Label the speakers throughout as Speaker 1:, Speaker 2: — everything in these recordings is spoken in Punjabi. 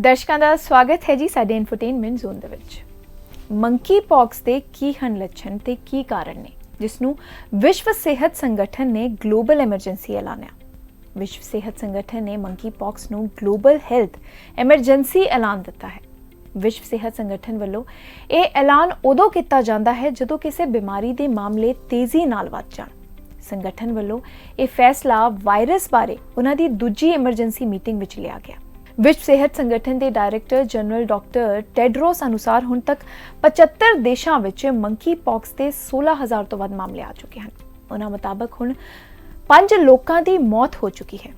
Speaker 1: ਦਰਸ਼ਕਾਂ ਦਾ ਸਵਾਗਤ ਹੈ ਜੀ ਸਾਡੇ ਇਨਫੋਟੇਨਮੈਂਟ ਜ਼ੋਨ ਦੇ ਵਿੱਚ। ਮੰਕੀ ਪੌਕਸ ਦੇ ਕੀ ਹਨ ਲੱਛਣ ਤੇ ਕੀ ਕਾਰਨ ਨੇ ਜਿਸ ਨੂੰ ਵਿਸ਼ਵ ਸਿਹਤ ਸੰਗਠਨ ਨੇ ਗਲੋਬਲ ਐਮਰਜੈਂਸੀ ਐਲਾਨਿਆ। ਵਿਸ਼ਵ ਸਿਹਤ ਸੰਗਠਨ ਨੇ ਮੰਕੀ ਪੌਕਸ ਨੂੰ ਗਲੋਬਲ ਹੈਲਥ ਐਮਰਜੈਂਸੀ ਐਲਾਨ ਦਿੱਤਾ ਹੈ। ਵਿਸ਼ਵ ਸਿਹਤ ਸੰਗਠਨ ਵੱਲੋਂ ਇਹ ਐਲਾਨ ਉਦੋਂ ਕੀਤਾ ਜਾਂਦਾ ਹੈ ਜਦੋਂ ਕਿਸੇ ਬਿਮਾਰੀ ਦੇ ਮਾਮਲੇ ਤੇਜ਼ੀ ਨਾਲ ਵੱਧ ਜਾਣ। ਸੰਗਠਨ ਵੱਲੋਂ ਇਹ ਫੈਸਲਾ ਵਾਇਰਸ ਬਾਰੇ ਉਹਨਾਂ ਦੀ ਦੂਜੀ ਐਮਰਜੈਂਸੀ ਮੀਟਿੰਗ ਵਿੱਚ ਲਿਆ ਗਿਆ। विश्व सेहत संगठन के डायरैक्टर जनरल डॉक्टर टेड्रोस अनुसार हुण तक 75 देशों में मंकी पॉक्स के 16,000 तो वध मामले आ चुके हैं। उन्हां मुताबक हुण 5 लोगों की मौत हो चुकी है।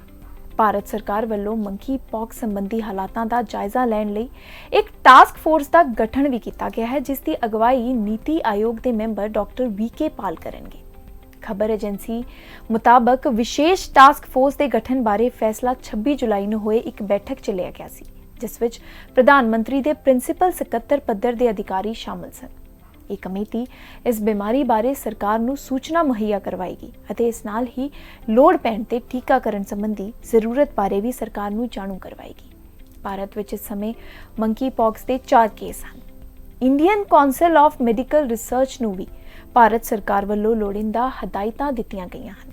Speaker 1: भारत सरकार वालों मंकी पॉक्स संबंधी हालातों का जायजा लैण लई एक टास्क फोर्स का गठन भी किया गया है, जिसकी अगवाई नीति आयोग के मैंबर डॉक्टर वीके पाल करेंगे। खबर एजेंसी मुताबक विशेष टास्क फोर्स के गठन बारे फैसला 26 जुलाई ਨੂੰ ਹੋਏ ਇੱਕ बैठक च लिया गया सी, जिस विच प्रधानमंत्री के प्रिंसीपल सकत्तर पद्धर के अधिकारी शामिल सन। ਇਹ कमेटी इस बीमारी बारे सरकार ਨੂੰ सूचना मुहैया करवाएगी ਅਤੇ ਇਸ ਨਾਲ ही लोड़ पैण ते टीकाकरण संबंधी जरूरत बारे भी सरकार ਨੂੰ जाणू करवाएगी। भारत विच इस समय मंकी पॉक्स के 4 केस हैं। Indian council of medical research ਨੂੰ भी भारत सरकार ਵੱਲੋਂ ਲੋੜੀਂਦਾ ਹਦਾਇਤਾਂ ਦਿੱਤੀਆਂ ਗਈਆਂ ਹਨ।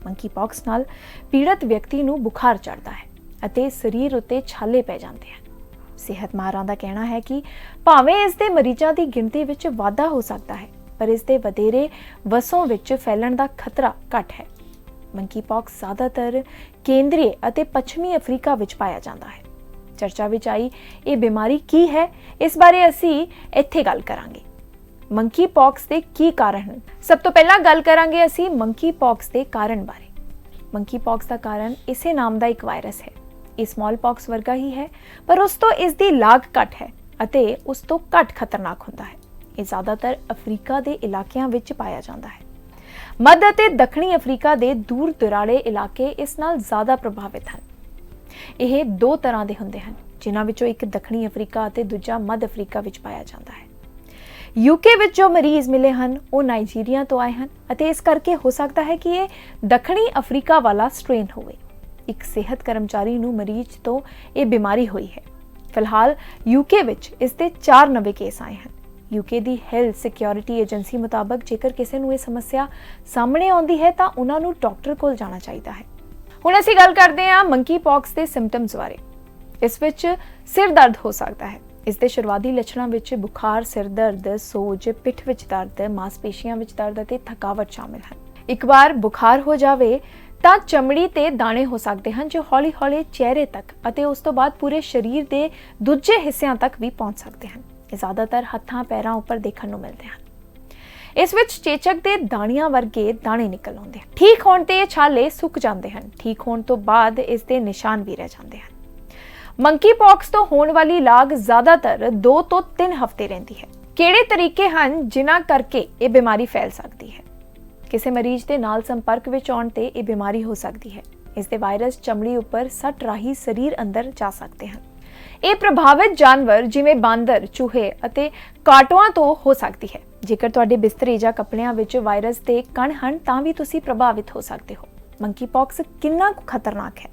Speaker 1: ਮੰਕੀ ਪੌਕਸ ਨਾਲ ਪੀੜਤ ਵਿਅਕਤੀ ਨੂੰ ਬੁਖਾਰ ਚੜ੍ਹਦਾ ਹੈ ਅਤੇ ਸਰੀਰ ਉੱਤੇ ਛਾਲੇ ਪੈ ਜਾਂਦੇ ਹਨ। ਸਿਹਤ ਮਾਹਰਾਂ ਦਾ ਕਹਿਣਾ ਹੈ ਕਿ ਭਾਵੇਂ ਇਸ ਦੇ ਮਰੀਜ਼ਾਂ ਦੀ ਗਿਣਤੀ ਵਿੱਚ ਵਾਧਾ ਹੋ ਸਕਦਾ ਹੈ, ਪਰ ਇਸ ਦੇ ਵਧੇਰੇ ਵਸੋਂ ਵਿੱਚ ਫੈਲਣ ਦਾ ਖਤਰਾ ਘੱਟ ਹੈ। ਮੰਕੀ ਪੌਕਸ ਜ਼ਿਆਦਾਤਰ ਕੇਂਦਰੀ ਅਤੇ ਪੱਛਮੀ ਅਫਰੀਕਾ ਵਿੱਚ ਪਾਇਆ ਜਾਂਦਾ ਹੈ। ਚਰਚਾ ਵਿੱਚ ਆਈ ਇਹ ਬਿਮਾਰੀ ਕੀ ਹੈ, ਇਸ ਬਾਰੇ ਅਸੀਂ ਇੱਥੇ ਗੱਲ ਕਰਾਂਗੇ। ਮੰਕੀ ਪੌਕਸ ਦੇ ਕੀ ਕਾਰਨ ਹਨ। ਸਭ ਤੋਂ ਪਹਿਲਾਂ ਗੱਲ ਕਰਾਂਗੇ ਅਸੀਂ ਮੰਕੀ ਪੌਕਸ ਦੇ ਕਾਰਨ ਬਾਰੇ। ਮੰਕੀ ਪੌਕਸ ਦਾ ਕਾਰਨ ਇਸੇ ਨਾਮ ਦਾ ਇੱਕ ਵਾਇਰਸ ਹੈ। ਇਹ ਸਮਾਲ ਪੌਕਸ ਵਰਗਾ ਹੀ ਹੈ, ਪਰ ਉਸ ਤੋਂ ਇਸ ਦੀ ਲਾਗ ਘੱਟ ਹੈ ਅਤੇ ਉਸ ਤੋਂ ਘੱਟ ਖਤਰਨਾਕ ਹੁੰਦਾ ਹੈ। ਇਹ ਜ਼ਿਆਦਾਤਰ ਅਫਰੀਕਾ ਦੇ ਇਲਾਕਿਆਂ ਵਿੱਚ ਪਾਇਆ ਜਾਂਦਾ ਹੈ। ਮੱਧ ਅਤੇ ਦੱਖਣੀ ਅਫਰੀਕਾ ਦੇ ਦੂਰ ਦੁਰਾੜੇ ਇਲਾਕੇ ਇਸ ਨਾਲ ਜ਼ਿਆਦਾ ਪ੍ਰਭਾਵਿਤ ਹਨ। ਇਹ ਦੋ ਤਰ੍ਹਾਂ ਦੇ ਹੁੰਦੇ ਹਨ, ਜਿਨ੍ਹਾਂ ਵਿੱਚੋਂ ਇੱਕ ਦੱਖਣੀ ਅਫਰੀਕਾ ਅਤੇ ਦੂਜਾ ਮੱਧ ਅਫਰੀਕਾ ਵਿੱਚ ਪਾਇਆ ਜਾਂਦਾ ਹੈ। यूके ਵਿੱਚ ਜੋ ਮਰੀਜ਼ ਮਿਲੇ ਹਨ ਉਹ ਨਾਈਜੀਰੀਆ ਤੋਂ ਆਏ ਹਨ ਅਤੇ ਇਸ ਕਰਕੇ ਹੋ ਸਕਦਾ ਹੈ ਕਿ ਇਹ ਦੱਖਣੀ ਅਫਰੀਕਾ ਵਾਲਾ ਸਟ੍ਰੇਨ ਹੋਵੇ। ਇੱਕ ਸਿਹਤ ਕਰਮਚਾਰੀ ਨੂੰ ਮਰੀਜ਼ ਤੋਂ ਇਹ ਬਿਮਾਰੀ ਹੋਈ ਹੈ। ਫਿਲਹਾਲ ਯੂਕੇ ਵਿੱਚ ਇਸ ਦੇ 4 ਨਵੇਂ ਕੇਸ ਆਏ ਹਨ। ਯੂਕੇ ਦੀ ਹੈਲਥ ਸਿਕਿਉਰਿਟੀ ਏਜੰਸੀ ਮੁਤਾਬਕ ਜੇਕਰ ਕਿਸੇ ਨੂੰ ਇਹ ਸਮੱਸਿਆ ਸਾਹਮਣੇ ਆਉਂਦੀ ਹੈ ਤਾਂ ਉਹਨਾਂ ਨੂੰ ਡਾਕਟਰ ਕੋਲ ਜਾਣਾ ਚਾਹੀਦਾ ਹੈ। ਹੁਣ ਅਸੀਂ ਗੱਲ ਕਰਦੇ ਹਾਂ ਮੰਕੀ ਪੌਕਸ ਦੇ ਸਿੰਪਟਮਸ ਬਾਰੇ। ਇਸ ਵਿੱਚ ਸਿਰ ਦਰਦ ਹੋ ਸਕਦਾ ਹੈ। ਇਸ ਦੇ ਸ਼ੁਰੂਆਤੀ ਲੱਛਣਾਂ ਵਿੱਚ ਬੁਖਾਰ, ਸਿਰ ਦਰਦ, ਸੋਜ, ਪਿੱਠ ਵਿੱਚ ਦਰਦ, ਮਾਸਪੇਸ਼ੀਆਂ ਵਿੱਚ ਦਰਦ ਅਤੇ ਥਕਾਵਟ ਸ਼ਾਮਿਲ ਹਨ। ਇੱਕ ਵਾਰ ਬੁਖਾਰ ਹੋ ਜਾਵੇ ਤਾਂ ਚਮੜੀ ਤੇ ਦਾਣੇ ਹੋ ਸਕਦੇ ਹਨ ਜੋ ਹੌਲੀ-ਹੌਲੀ ਚਿਹਰੇ ਤੱਕ ਅਤੇ ਉਸ ਤੋਂ ਬਾਅਦ ਪੂਰੇ ਸਰੀਰ ਦੇ ਦੂਜੇ ਹਿੱਸਿਆਂ ਤੱਕ ਵੀ ਪਹੁੰਚ ਸਕਦੇ ਹਨ। ਇਹ ਜ਼ਿਆਦਾਤਰ ਹੱਥਾਂ ਪੈਰਾਂ ਉੱਪਰ ਦੇਖਣ ਨੂੰ ਮਿਲਦੇ ਹਨ। ਇਸ ਵਿੱਚ ਚੇਚਕ ਦੇ ਦਾਣਿਆਂ ਵਰਗੇ ਦਾਣੇ ਨਿਕਲ ਆਉਂਦੇ ਹਨ। ਠੀਕ ਹੋਣ ਤੇ ਇਹ ਛਾਲੇ ਸੁੱਕ ਜਾਂਦੇ ਹਨ। ਠੀਕ ਹੋਣ ਤੋਂ ਬਾਅਦ ਇਸ ਦੇ ਨਿਸ਼ਾਨ ਵੀ ਰਹਿ ਜਾਂਦੇ ਹਨ। ਮੰਕੀ ਪੌਕਸ ਤੋਂ ਹੋਣ ਵਾਲੀ ਲਾਗ ਜ਼ਿਆਦਾਤਰ 2 ਤੋਂ 3 ਹਫ਼ਤੇ ਰਹਿੰਦੀ ਹੈ। ਕਿਹੜੇ ਤਰੀਕੇ ਹਨ ਜਿਨ੍ਹਾਂ ਕਰਕੇ ਇਹ ਬਿਮਾਰੀ ਫੈਲ ਸਕਦੀ ਹੈ। ਕਿਸੇ ਮਰੀਜ਼ ਦੇ ਨਾਲ ਸੰਪਰਕ ਵਿੱਚ ਆਉਣ ਤੇ ਇਹ ਬਿਮਾਰੀ ਹੋ ਸਕਦੀ ਹੈ। ਇਸ ਦੇ ਵਾਇਰਸ ਚਮੜੀ ਉੱਪਰ ਸੱਟ ਰਾਹੀਂ ਸਰੀਰ ਅੰਦਰ ਜਾ ਸਕਦੇ ਹਨ। ਇਹ ਪ੍ਰਭਾਵਿਤ ਜਾਨਵਰ ਜਿਵੇਂ ਬਾਂਦਰ, ਚੂਹੇ ਅਤੇ ਕਾਟੋਆਂ ਤੋਂ ਹੋ ਸਕਦੀ ਹੈ। ਜੇਕਰ ਤੁਹਾਡੇ ਬਿਸਤਰੇ ਜਾਂ ਕੱਪੜਿਆਂ ਵਿੱਚ ਵਾਇਰਸ ਦੇ ਕਣ ਹਨ ਤਾਂ ਵੀ ਤੁਸੀਂ ਪ੍ਰਭਾਵਿਤ ਹੋ ਸਕਦੇ ਹੋ। ਮੰਕੀ ਪੌਕਸ ਕਿੰਨਾ ਕੁ ਖਤਰਨਾਕ ਹੈ।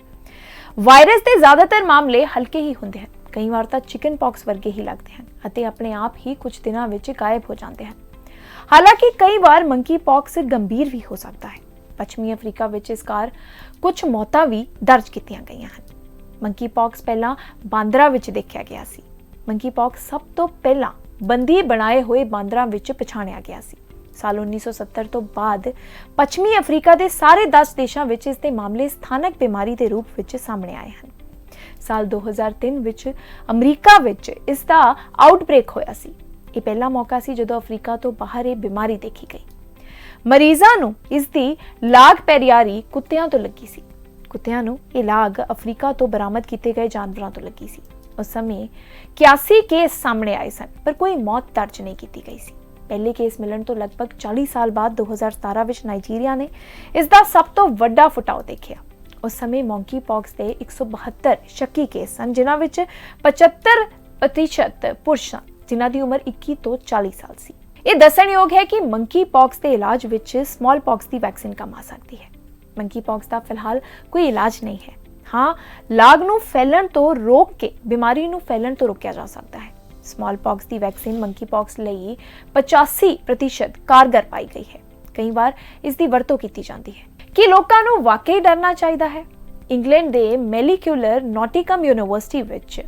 Speaker 1: ਵਾਇਰਸ ਦੇ ਜ਼ਿਆਦਾਤਰ ਮਾਮਲੇ ਹਲਕੇ ਹੀ ਹੁੰਦੇ ਹਨ। ਕਈ ਵਾਰ ਤਾਂ ਚਿਕਨ ਪੌਕਸ ਵਰਗੇ ਹੀ ਲੱਗਦੇ ਹਨ ਅਤੇ ਆਪਣੇ ਆਪ ਹੀ ਕੁਝ ਦਿਨਾਂ ਵਿੱਚ ਗਾਇਬ ਹੋ ਜਾਂਦੇ ਹਨ। ਹਾਲਾਂਕਿ ਕਈ ਵਾਰ ਮੰਕੀ ਪੌਕਸ ਗੰਭੀਰ ਵੀ ਹੋ ਸਕਦਾ ਹੈ। ਪੱਛਮੀ ਅਫਰੀਕਾ ਵਿੱਚ ਇਸ ਕਾਰਨ ਕੁਝ ਮੌਤਾਂ ਵੀ ਦਰਜ ਕੀਤੀਆਂ ਗਈਆਂ ਹਨ। ਮੰਕੀ ਪੌਕਸ ਪਹਿਲਾਂ ਬਾਂਦਰਾਂ ਵਿੱਚ ਦੇਖਿਆ ਗਿਆ ਸੀ। ਮੰਕੀ ਪੌਕਸ ਸਭ ਤੋਂ ਪਹਿਲਾਂ ਬੰਦੀ ਬਣਾਏ ਹੋਏ ਬਾਂਦਰਾਂ ਵਿੱਚ ਪਛਾਣਿਆ ਗਿਆ ਸੀ। ਸਾਲ 1970 ਤੋਂ ਬਾਅਦ ਪੱਛਮੀ ਅਫਰੀਕਾ ਦੇ ਸਾਰੇ 10 ਦੇਸ਼ਾਂ ਵਿੱਚ ਇਸ ਦੇ ਮਾਮਲੇ ਸਥਾਨਕ ਬਿਮਾਰੀ ਦੇ ਰੂਪ ਵਿੱਚ ਸਾਹਮਣੇ ਆਏ ਹਨ। ਸਾਲ 2003 ਵਿੱਚ ਅਮਰੀਕਾ ਵਿੱਚ ਇਸ ਦਾ ਆਊਟਬ੍ਰੇਕ ਹੋਇਆ ਸੀ। ਇਹ ਪਹਿਲਾ ਮੌਕਾ ਸੀ ਜਦੋਂ ਅਫਰੀਕਾ ਤੋਂ ਬਾਹਰ ਇਹ ਬਿਮਾਰੀ ਦੇਖੀ ਗਈ। ਮਰੀਜ਼ਾਂ ਨੂੰ ਇਸ ਦੀ ਲਾਗ ਪੈਰੀਆਰੀ ਕੁੱਤਿਆਂ ਤੋਂ ਲੱਗੀ ਸੀ। ਕੁੱਤਿਆਂ ਨੂੰ ਇਹ ਲਾਗ ਅਫਰੀਕਾ ਤੋਂ ਬਰਾਮਦ ਕੀਤੇ ਗਏ ਜਾਨਵਰਾਂ ਤੋਂ ਲੱਗੀ ਸੀ। ਉਸ ਸਮੇਂ 81 ਕੇਸ ਸਾਹਮਣੇ ਆਏ ਸਨ, ਪਰ ਕੋਈ ਮੌਤ ਦਰਜ ਨਹੀਂ ਕੀਤੀ ਗਈ ਸੀ। ਪਹਿਲੇ ਕੇਸ ਮਿਲਣ ਤੋਂ ਲਗਭਗ 40 ਸਾਲ ਬਾਅਦ 2017 ਵਿੱਚ ਨਾਈਜੀਰੀਆ ਨੇ ਇਸ ਦਾ ਸਭ ਤੋਂ ਵੱਡਾ ਫੁਟਾਓ ਦੇਖਿਆ। ਉਸ ਸਮੇਂ ਮੰਕੀ ਪੌਕਸ ਦੇ 172 ਸ਼ੱਕੀ ਕੇਸ ਸਨ, ਜਿਨ੍ਹਾਂ ਵਿੱਚ 75% ਪੁਰਸ਼ ਸਨ, ਜਿਨ੍ਹਾਂ ਦੀ ਉਮਰ 21 ਤੋਂ 40 ਸਾਲ ਸੀ। ਇਹ ਦੱਸਣਯੋਗ ਹੈ ਕਿ ਮੰਕੀ ਪੌਕਸ ਦੇ ਇਲਾਜ ਵਿੱਚ ਸਮਾਲ ਪੌਕਸ ਦੀ ਵੈਕਸੀਨ ਕੰਮ ਆ ਸਕਦੀ ਹੈ। ਮੰਕੀ ਪੌਕਸ ਦਾ ਫਿਲਹਾਲ ਕੋਈ ਇਲਾਜ ਨਹੀਂ ਹੈ। ਹਾਂ, ਲਾਗ ਨੂੰ ਫੈਲਣ ਤੋਂ ਰੋਕ ਕੇ ਬਿਮਾਰੀ ਨੂੰ ਫੈਲਣ ਤੋਂ ਰੋਕਿਆ ਜਾ ਸਕਦਾ ਹੈ। ਸਮਾਲ ਪੌਕਸ ਦੀ ਵੈਕਸੀਨ ਮੰਕੀ ਪੌਕਸ ਲਈ 85% ਕਾਰਗਰ ਪਾਈ ਗਈ ਹੈ। ਕਈ ਵਾਰ ਇਸ ਦੀ ਵਰਤੋਂ ਕੀਤੀ ਜਾਂਦੀ ਹੈ। ਕੀ ਲੋਕਾਂ ਨੂੰ ਵਾਕਈ ਡਰਨਾ ਚਾਹੀਦਾ ਹੈ? ਇੰਗਲੈਂਡ ਦੇ ਮੈਲੀਕਿਊਲਰ ਨੌਟਿਕਮ ਯੂਨੀਵਰਸਿਟੀ ਵਿੱਚ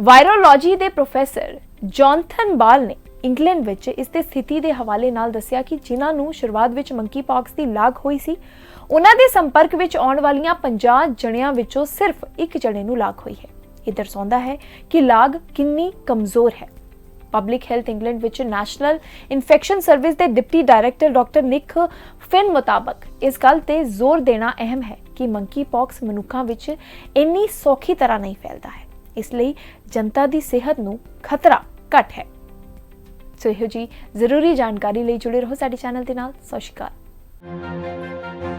Speaker 1: ਵਾਇਰੋਲੋਜੀ ਦੇ ਪ੍ਰੋਫੈਸਰ ਜੌਨਥਨ ਬਾਲ ਨੇ ਇੰਗਲੈਂਡ ਵਿੱਚ ਇਸ ਦੇ ਸਥਿਤੀ ਦੇ ਹਵਾਲੇ ਨਾਲ ਦੱਸਿਆ ਕਿ ਜਿਨ੍ਹਾਂ ਨੂੰ ਸ਼ੁਰੂਆਤ ਵਿੱਚ ਮੰਕੀ ਪੌਕਸ ਦੀ ਲਾਗ ਹੋਈ ਸੀ, ਉਹਨਾਂ ਦੇ ਸੰਪਰਕ ਵਿੱਚ ਆਉਣ ਵਾਲੀਆਂ 50 ਜਣਿਆਂ ਵਿੱਚੋਂ ਸਿਰਫ ਇੱਕ ਜਣੇ ਨੂੰ ਲਾਗ ਹੋਈ ਹੈ। ਇਹ ਦਰਸਾਉਂਦਾ ਹੈ ਕਿ ਲਾਗ ਕਿੰਨੀ ਕਮਜ਼ੋਰ ਹੈ। ਪਬਲਿਕ ਹੈਲਥ ਇੰਗਲੈਂਡ ਵਿੱਚ ਨੈਸ਼ਨਲ ਇਨਫੈਕਸ਼ਨ ਸਰਵਿਸ ਦੇ ਡਿਪਟੀ ਡਾਇਰੈਕਟਰ ਡਾਕਟਰ ਨਿਕ ਫਿਨ ਮੁਤਾਬਕ ਇਸ ਗੱਲ ਤੇ ਜ਼ੋਰ ਦੇਣਾ ਅਹਿਮ ਹੈ ਕਿ ਮੰਕੀ ਪੌਕਸ ਮਨੁੱਖਾਂ ਵਿੱਚ ਇੰਨੀ ਸੌਖੀ ਤਰ੍ਹਾਂ ਨਹੀਂ ਫੈਲਦਾ ਹੈ। ਇਸ ਲਈ ਜਨਤਾ ਦੀ ਸਿਹਤ ਨੂੰ ਖਤਰਾ ਘੱਟ ਹੈ। ਸੋ ਇਹੋ ਜੀ ਜ਼ਰੂਰੀ ਜਾਣਕਾਰੀ ਲਈ ਜੁੜੇ ਰਹੋ ਸਾਡੇ ਚੈਨਲ ਦੇ ਨਾਲ। ਸਤਿ ਸ਼੍ਰੀ ਅਕਾਲ।